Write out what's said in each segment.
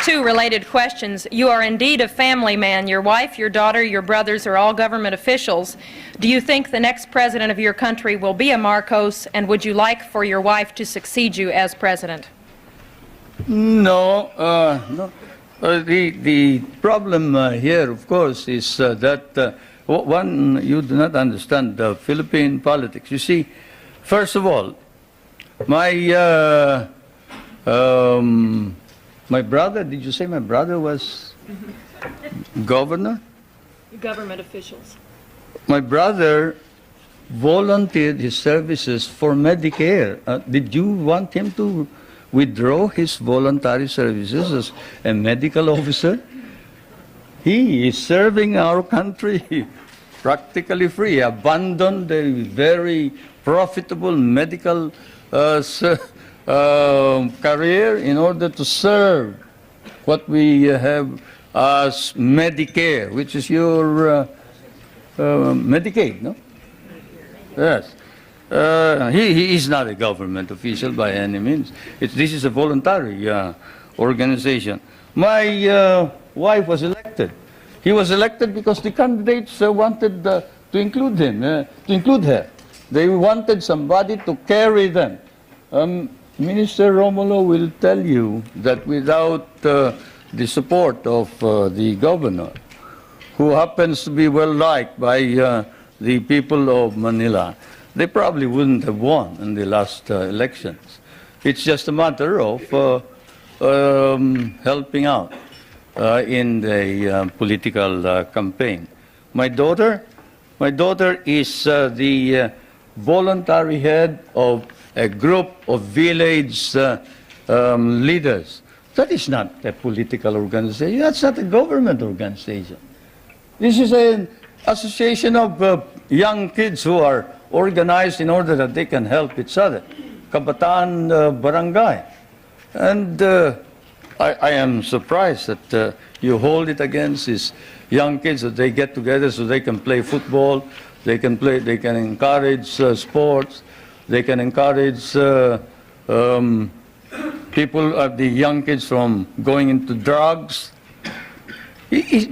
Two related questions. You are indeed a family man. Your wife, your daughter, your brothers are all government officials. Do you think the next president of your country will be a Marcos, and would you like for your wife to succeed you as president? No, no. The problem here, of course, is that one, you do not understand Philippine politics. You see, first of all, my brother, did you say my brother was governor? Government officials. My brother volunteered his services for Medicare. Did you want him to withdraw his voluntary services as a medical officer? He is serving our country practically free. He abandoned a very profitable medical career in order to serve what we have as Medicare, which is your Medicaid, no? Yes. He is not a government official by any means. This is a voluntary organization. My wife was elected. He was elected because the candidates wanted to include him, to include her. They wanted somebody to carry them. Minister Romulo will tell you that without the support of the governor, who happens to be well liked by the people of Manila, they probably wouldn't have won in the last elections. It's just a matter of helping out in the political campaign. My daughter is the voluntary head of a group of village leaders. That is not a political organization. That's not a government organization. This is an association of young kids who are organized in order that they can help each other. Kabataan Barangay. And I am surprised that you hold it against these young kids, that they get together so they can play football, they can encourage sports, they can encourage people, the young kids from going into drugs.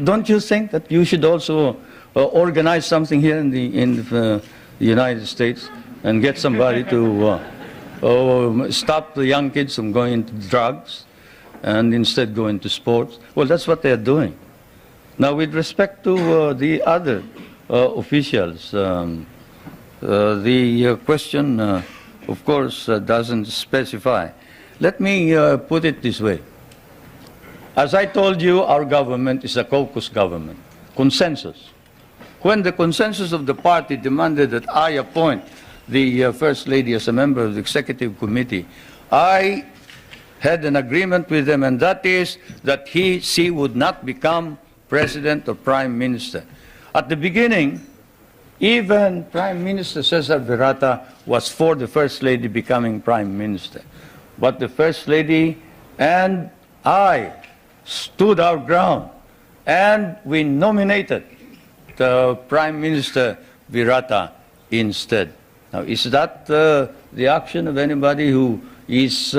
Don't you think that you should also organize something here in the United States and get somebody to stop the young kids from going into drugs and instead go into sports? Well, that's what they're doing. Now, with respect to the other officials, the question, of course, doesn't specify. Let me put it this way. As I told you, our government is a caucus government, consensus. When the consensus of the party demanded that I appoint the First Lady as a member of the Executive Committee, I had an agreement with them, and that is that she would not become President or Prime Minister. At the beginning, even Prime Minister Cesar Virata was for the First Lady becoming Prime Minister. But the First Lady and I stood our ground, and we nominated the Prime Minister Virata instead. Now, is that the action of anybody who is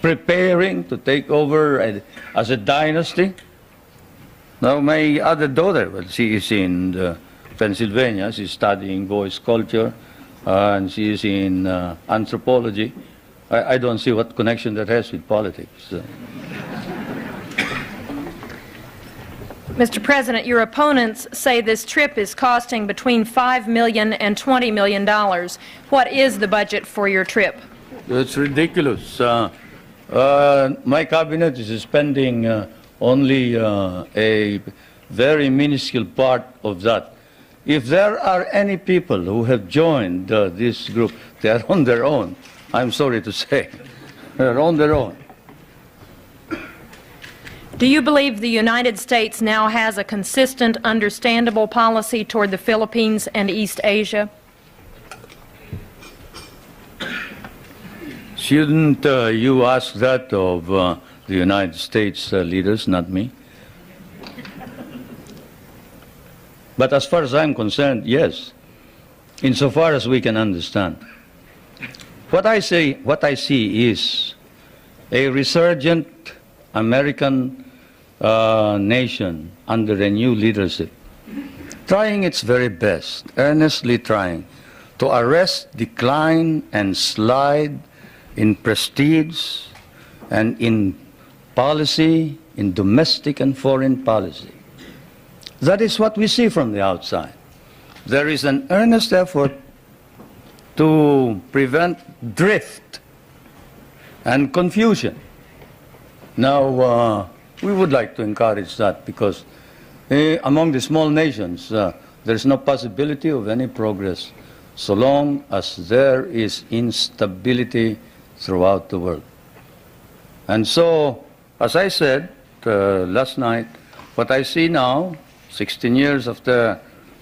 preparing to take over as a dynasty? Now, my other daughter, well, she is in Pennsylvania. She's studying voice culture, and she is in anthropology. I don't see what connection that has with politics. Mr. President, your opponents say this trip is costing between $5 million and $20 million. What is the budget for your trip? It's ridiculous. My cabinet is spending only a very minuscule part of that. If there are any people who have joined this group, they are on their own. I'm sorry to say. They're on their own. Do you believe the United States now has a consistent, understandable policy toward the Philippines and East Asia? Shouldn't you ask that of the United States leaders, not me? But as far as I'm concerned, yes, insofar as we can understand. What I see is a resurgent American nation under a new leadership, trying its very best, earnestly trying to arrest decline and slide in prestige and in policy, in domestic and foreign policy. That is what we see from the outside. There is an earnest effort to prevent drift and confusion. Now, we would like to encourage that because among the small nations, there's no possibility of any progress so long as there is instability throughout the world. And so, as I said last night, what I see now, 16 years after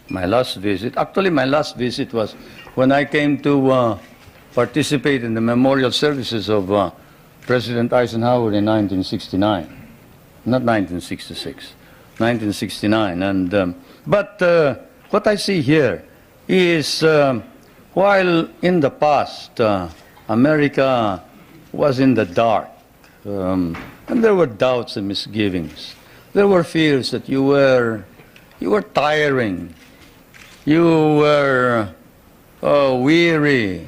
my last visit, actually my last visit was when I came to participate in the memorial services of President Eisenhower in 1969, not 1966, 1969. And, but what I see here is while in the past America was in the dark, and there were doubts and misgivings. There were fears that you were tiring, you were weary,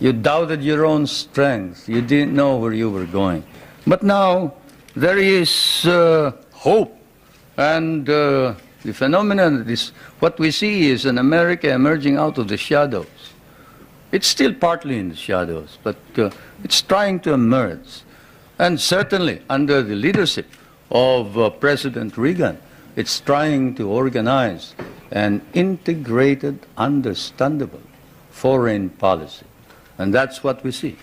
you doubted your own strength, you didn't know where you were going. But now there is hope, and the phenomenon, what we see is an America emerging out of the shadows. It's still partly in the shadows, but it's trying to emerge. And certainly under the leadership of President Reagan, it's trying to organize an integrated, understandable foreign policy. And that's what we see.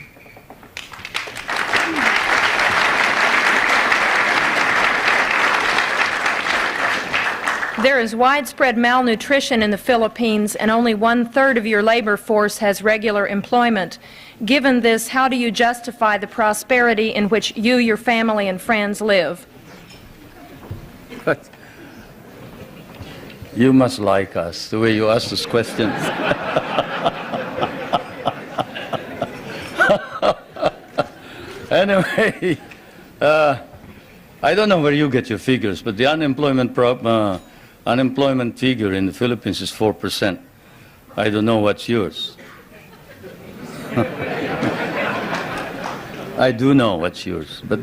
There is widespread malnutrition in the Philippines, and only 1/3 of your labor force has regular employment. Given this, how do you justify the prosperity in which you, your family, and friends live? But you must like us, the way you ask those questions. Anyway, I don't know where you get your figures, but the unemployment figure in the Philippines is 4%. I don't know what's yours. I do know what's yours, but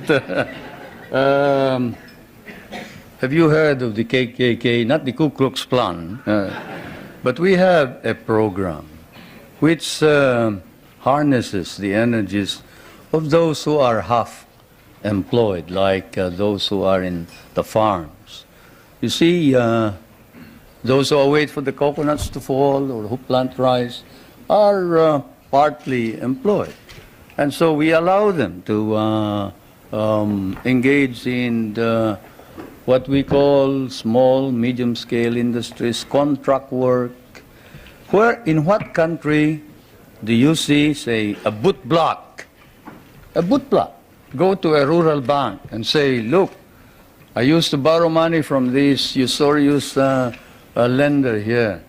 have you heard of the KKK, not the Ku Klux Klan, but we have a program which harnesses the energies of those who are half employed, like those who are in the farms. You see, those who wait for the coconuts to fall or who plant rice are partly employed. And so we allow them to engage in what we call small, medium-scale industries, contract work. In what country do you see, say, a boot block? A boot block. Go to a rural bank and say, look, I used to borrow money from this usurious lender here.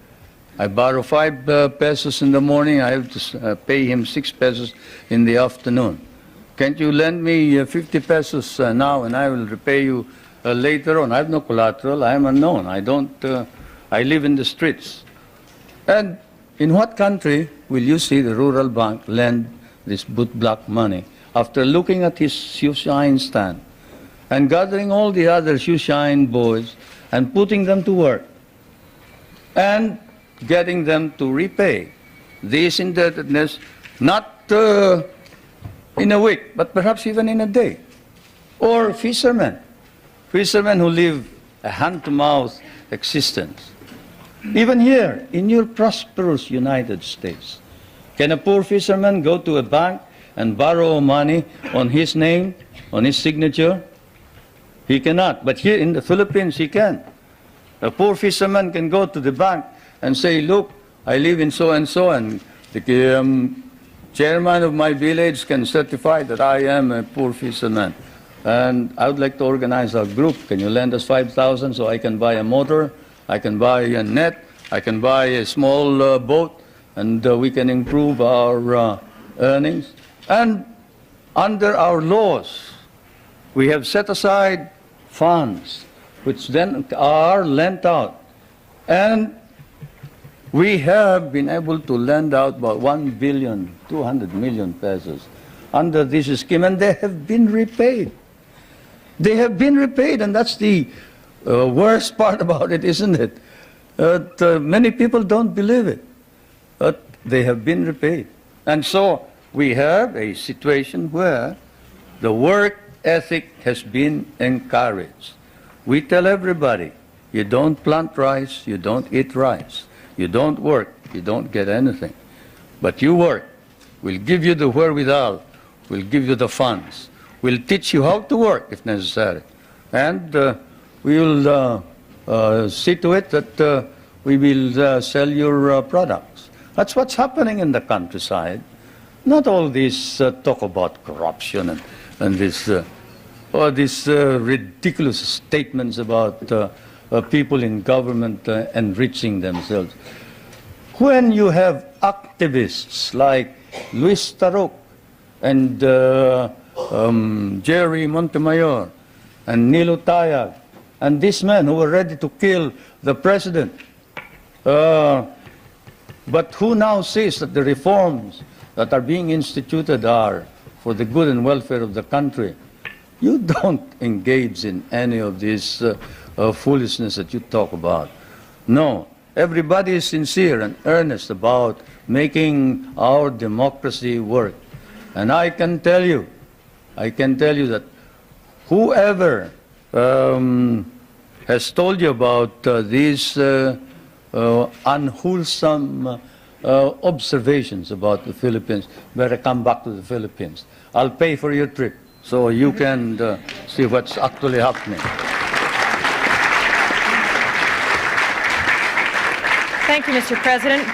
I borrow 5 pesos in the morning, I have to pay him 6 pesos in the afternoon. Can't you lend me 50 pesos now and I will repay you later on? I have no collateral, I am unknown, I live in the streets. And in what country will you see the rural bank lend this boot block money after looking at his shoe shine stand and gathering all the other shoe shine boys and putting them to work and getting them to repay this indebtedness, not in a week, but perhaps even in a day? Or fishermen who live a hand-to-mouth existence. Even here, in your prosperous United States, can a poor fisherman go to a bank and borrow money on his name, on his signature? He cannot. But here in the Philippines, he can. A poor fisherman can go to the bank and say, look, I live in so-and-so, and the chairman of my village can certify that I am a poor fisherman. And I would like to organize a group. Can you lend us 5,000 so I can buy a motor, I can buy a net, I can buy a small boat, and we can improve our earnings? And under our laws, we have set aside funds which then are lent out. And we have been able to lend out about 1,200,000,000 pesos under this scheme, and they have been repaid. They have been repaid, and that's the worst part about it, isn't it? Many people don't believe it, but they have been repaid. And so we have a situation where the work ethic has been encouraged. We tell everybody, you don't plant rice, you don't eat rice. You don't work, you don't get anything. But you work. We'll give you the wherewithal. We'll give you the funds. We'll teach you how to work if necessary. And we will see to it that we will sell your products. That's what's happening in the countryside. Not all this talk about corruption and this ridiculous statements about people in government enriching themselves. When you have activists like Luis Tarok and Jerry Montemayor and Nilo Tayag and these men who were ready to kill the president, but who now says that the reforms that are being instituted are for the good and welfare of the country, you don't engage in any of this foolishness that you talk about. No, everybody is sincere and earnest about making our democracy work. And I can tell you that whoever has told you about these unwholesome observations about the Philippines, better come back to the Philippines. I'll pay for your trip so you can see what's actually happening. Thank you, Mr. President.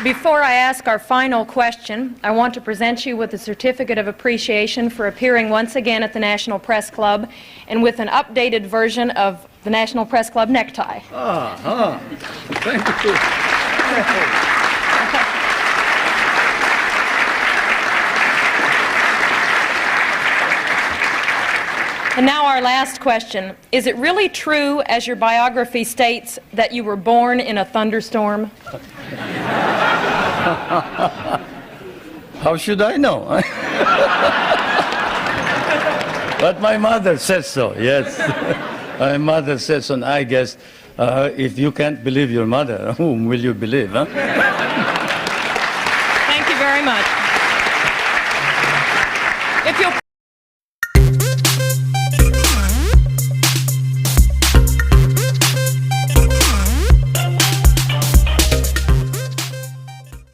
Before I ask our final question, I want to present you with a certificate of appreciation for appearing once again at the National Press Club and with an updated version of the National Press Club necktie. Thank you. And now our last question. Is it really true, as your biography states, that you were born in a thunderstorm? How should I know? But my mother says so, yes. My mother says so, and I guess if you can't believe your mother, whom will you believe, huh? Thank you very much. If you'll